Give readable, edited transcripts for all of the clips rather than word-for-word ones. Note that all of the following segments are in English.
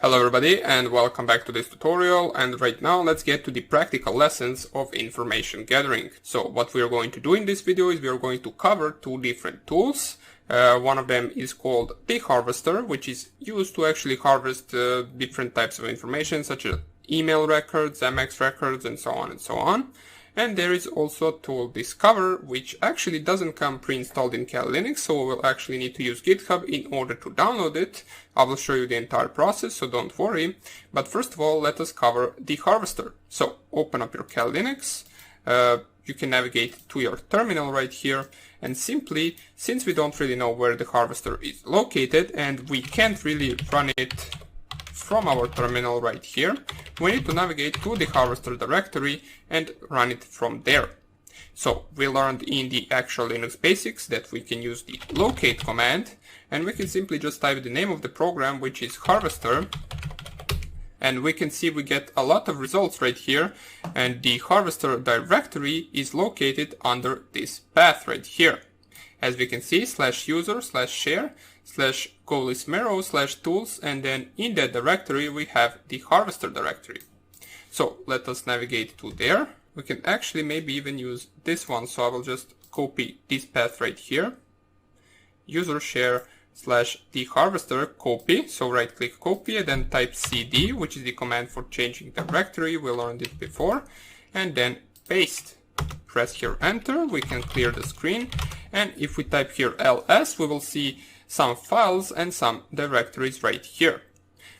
Hello everybody and welcome back to this tutorial, and right now let's get to the practical lessons of information gathering. So what we are going to do in this video is we are going to cover two different tools. One of them is called the Harvester, which is used to actually harvest different types of information such as email records, MX records, and so on and so on. And there is also a tool Discover, which actually doesn't come pre-installed in Kali Linux, so we'll actually need to use GitHub in order to download it. I will show you the entire process, so don't worry. But first of all, let us cover the Harvester. So open up your Kali Linux. You can navigate to your terminal right here, and simply, since we don't really know where the Harvester is located and we can't really run it from our terminal right here, we need to navigate to the Harvester directory and run it from there. So we learned in the actual Linux basics that we can use the locate command, and we can simply just type the name of the program, which is Harvester, and we can see we get a lot of results right here, and the Harvester directory is located under this path right here. As we can see, /user/share /golismero/tools, and then in that directory we have the Harvester directory. So let us navigate to there. We can actually maybe even use this one, so I will just copy this path right here. User share /the Harvester copy, so right click copy and then type cd, which is the command for changing directory, we learned it before, and then paste. Press here enter, we can clear the screen, and if we type here ls, we will see some files and some directories right here.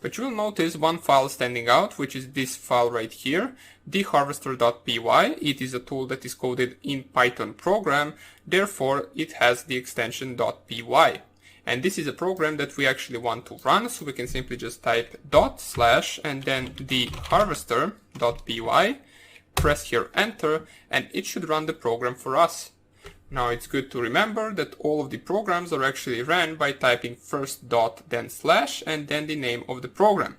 But you will notice one file standing out, which is this file right here, theharvester.py. It is a tool that is coded in Python program, therefore it has the extension .py. And this is a program that we actually want to run, so we can simply just type / and then theharvester.py, press here enter, and it should run the program for us. Now it's good to remember that all of the programs are actually ran by typing first dot, then slash, and then the name of the program.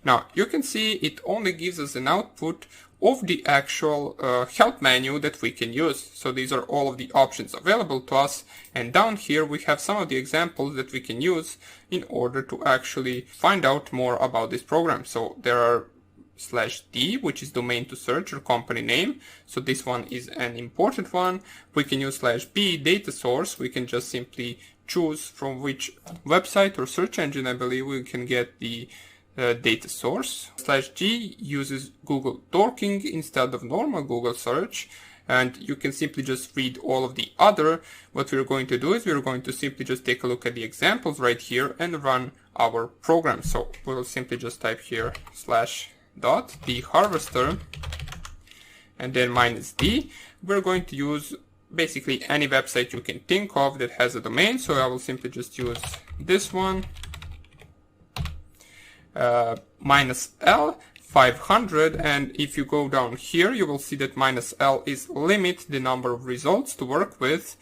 Now you can see it only gives us an output of the actual help menu that we can use. So these are all of the options available to us, and down here we have some of the examples that we can use in order to actually find out more about this program. So there are /d, which is domain to search or company name, so this one is an important one. We can use /b, data source. We can just simply choose from which website or search engine I believe we can get the data source. /g uses Google Dorking instead of normal Google search, and you can simply just read all of the other. What we're going to do is we're going to simply just take a look at the examples right here and run our program. So we'll simply just type here /the Harvester and then -d. We're going to use basically any website you can think of that has a domain, so I will simply just use this one, -l 500, and if you go down here you will see that -l is limit the number of results to work with.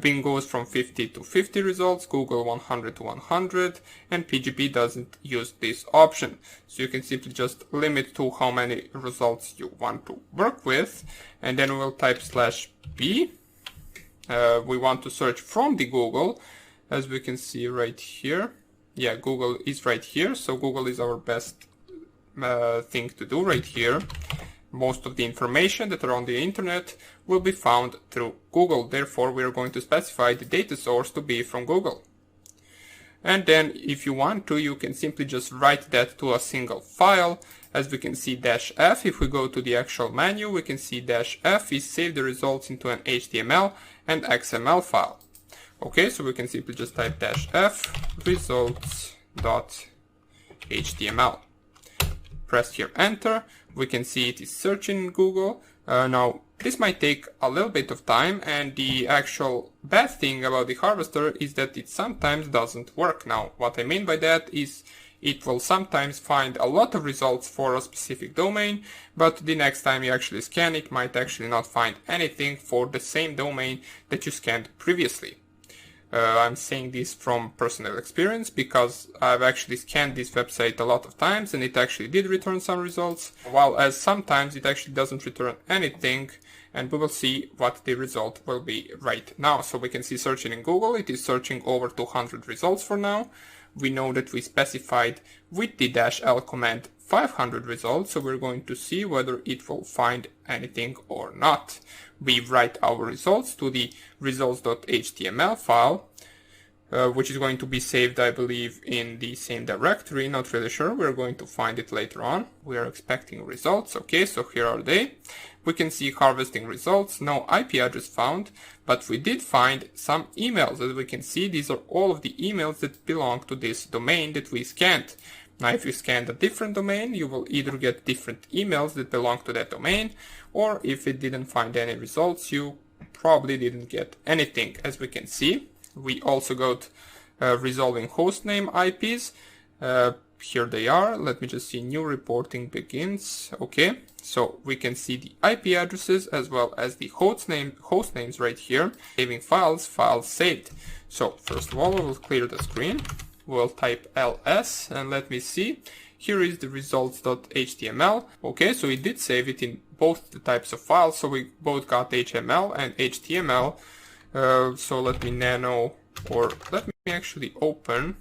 Bing goes from 50 to 50 results, Google 100 to 100, and PGP doesn't use this option. So you can simply just limit to how many results you want to work with, and then we'll type /b. We want to search from the Google, as we can see right here. Yeah, Google is right here, so Google is our best thing to do right here. Most of the information that are on the internet will be found through Google, therefore we are going to specify the data source to be from Google. And then if you want to, you can simply just write that to a single file. As we can see -f, if we go to the actual menu, we can see -f is save the results into an HTML and XML file. Okay, so we can simply just type -f results.html. Press here enter. We can see it is searching in Google. Now this might take a little bit of time, and the actual bad thing about the Harvester is that it sometimes doesn't work. Now what I mean by that is it will sometimes find a lot of results for a specific domain, but the next time you actually scan it might actually not find anything for the same domain that you scanned previously. I'm saying this from personal experience because I've actually scanned this website a lot of times and it actually did return some results, while as sometimes it actually doesn't return anything, and we will see what the result will be right now. So we can see searching in Google, it is searching over 200 results for now. we know that we specified with the -l command 500 results, so we're going to see whether it will find anything or not. We write our results to the results.html file, which is going to be saved, I believe, in the same directory. Not really sure. We're going to find it later on. We are expecting results. Okay, so here are they. We can see harvesting results, no IP address found, but we did find some emails. As we can see, these are all of the emails that belong to this domain that we scanned. Now, if you scan a different domain, you will either get different emails that belong to that domain, or if it didn't find any results, you probably didn't get anything. As we can see, we also got resolving hostname IPs. Here they are. Let me just see, new reporting begins. Okay, so we can see the IP addresses as well as the host names right here. Saving files, files saved. So first of all, we will clear the screen. We'll type ls and let me see. Here is the results.html. Okay, so it did save it in both the types of files. So we both got HTML and HTML. So let me let me actually open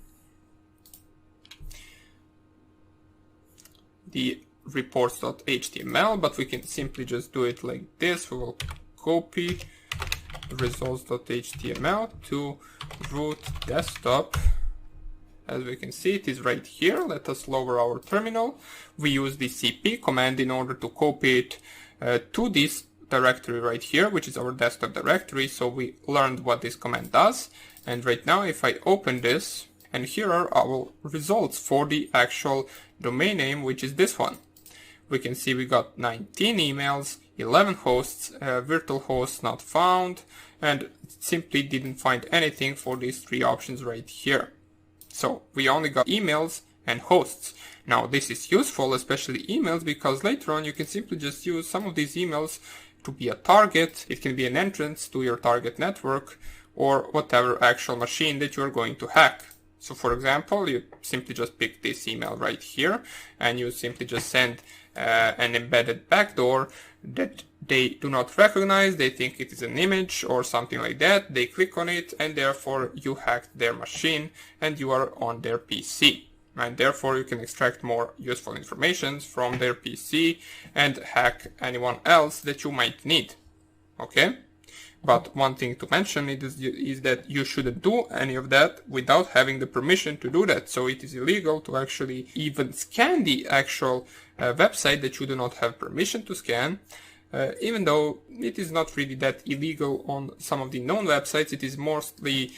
the reports.html, but we can simply just do it like this. We will copy results.html to root desktop. As we can see, it is right here. Let us lower our terminal. We use the cp command in order to copy it to this directory right here, which is our desktop directory. So we learned what this command does. And right now, if I open this, and here are our results for the actual domain name, which is this one. We can see we got 19 emails, 11 hosts, virtual hosts not found, and simply didn't find anything for these three options right here. So we only got emails and hosts. Now this is useful, especially emails, because later on you can simply just use some of these emails to be a target. It can be an entrance to your target network or whatever actual machine that you're going to hack. So for example, you simply just pick this email right here and you simply just send an embedded backdoor that they do not recognize. They think it is an image or something like that. They click on it and therefore you hacked their machine and you are on their PC. And therefore you can extract more useful information from their PC and hack anyone else that you might need. Okay? But one thing to mention is that you shouldn't do any of that without having the permission to do that. So it is illegal to actually even scan the actual website that you do not have permission to scan. Even though it is not really that illegal on some of the known websites, it is mostly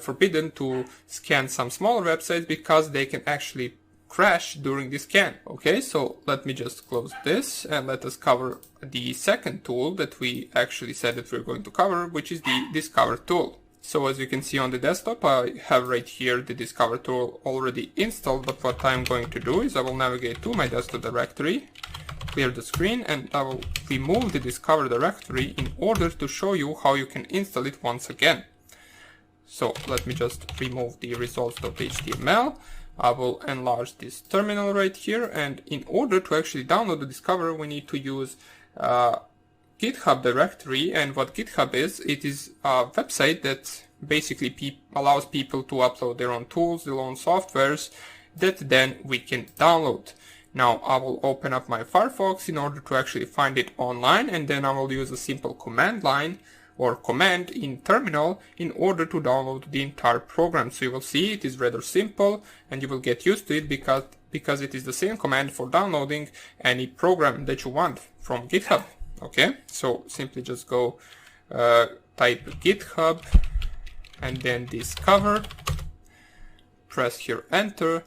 forbidden to scan some smaller websites because they can actually crash during the scan. Okay, so let me just close this and let us cover the second tool that we actually said that we're going to cover, which is the Discover tool. So as you can see on the desktop, I have right here the Discover tool already installed, but what I'm going to do is I will navigate to my desktop directory, clear the screen, and I will remove the Discover directory in order to show you how you can install it once again. So let me just remove the results.html. I will enlarge this terminal right here, and in order to actually download the Discover, we need to use GitHub directory. And what GitHub is, it is a website that basically allows people to upload their own tools, their own softwares that then we can download. Now I will open up my Firefox in order to actually find it online, and then I will use a simple command line or command in terminal in order to download the entire program. So you will see it is rather simple and you will get used to it because it is the same command for downloading any program that you want from GitHub. Okay, so simply just go type GitHub and then Discover, press here enter,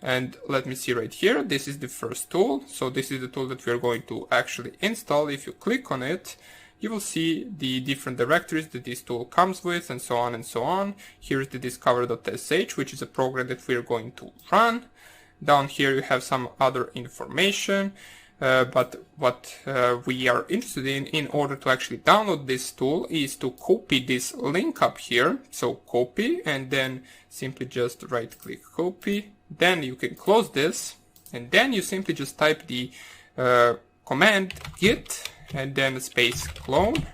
and let me see right here, this is the first tool. So this is the tool that we are going to actually install. If you click on it, you will see the different directories that this tool comes with, and so on and so on. Here is the discover.sh, which is a program that we are going to run. Down here you have some other information, but what we are interested in order to actually download this tool is to copy this link up here. So copy, and then simply just right click copy. Then you can close this, and then you simply just type the command git and then space clone.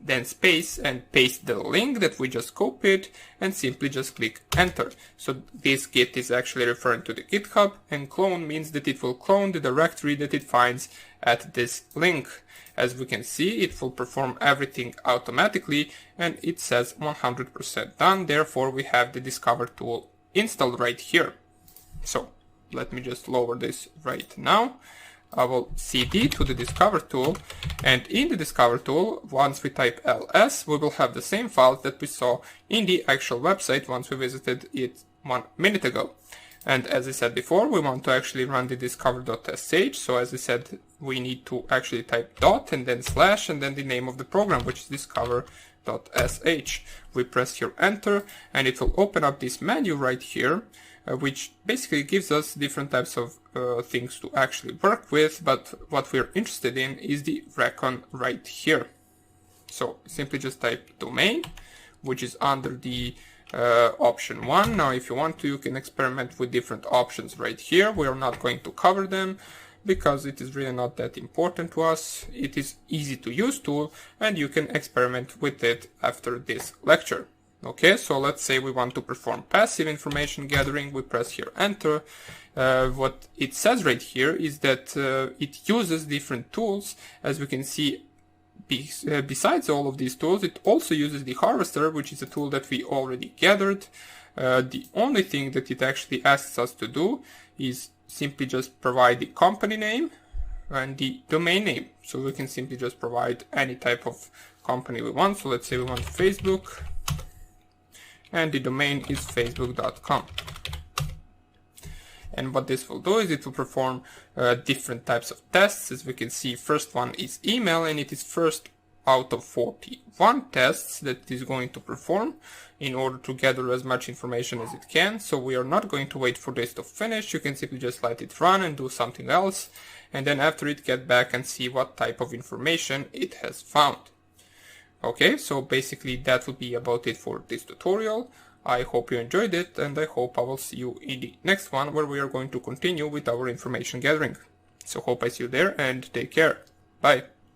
then space and paste the link that we just copied and simply just click enter. So this git is actually referring to the GitHub, and clone means that it will clone the directory that it finds at this link. As we can see, it will perform everything automatically and it says 100% done. Therefore, we have the Discover tool installed right here. So let me just lower this right now. I will cd to the Discover tool, and in the Discover tool, once we type ls, we will have the same files that we saw in the actual website once we visited it 1 minute ago. And as I said before, we want to actually run the discover.sh. So as I said, we need to actually type dot and then slash and then the name of the program, which is discover.sh. We press here enter and it will open up this menu right here, which basically gives us different types of things to actually work with. But what we're interested in is the recon right here. So simply just type domain, which is under the option 1. Now if you want to, you can experiment with different options right here. We are not going to cover them because it is really not that important to us. It is easy to use tool and you can experiment with it after this lecture. Okay, so let's say we want to perform passive information gathering. We press here enter. What it says right here is that it uses different tools. As we can see, besides all of these tools, it also uses the harvester, which is a tool that we already gathered. The only thing that it actually asks us to do is simply just provide the company name and the domain name. So we can simply just provide any type of company we want. So let's say we want Facebook, and the domain is facebook.com. And what this will do is it will perform different types of tests. As we can see, first one is email, and it is first out of 41 tests that it is going to perform in order to gather as much information as it can. So we are not going to wait for this to finish. You can simply just let it run and do something else, and then after it, get back and see what type of information it has found. Okay, so basically that would be about it for this tutorial. I hope you enjoyed it, and I hope I will see you in the next one where we are going to continue with our information gathering. So hope I see you there, and take care. Bye.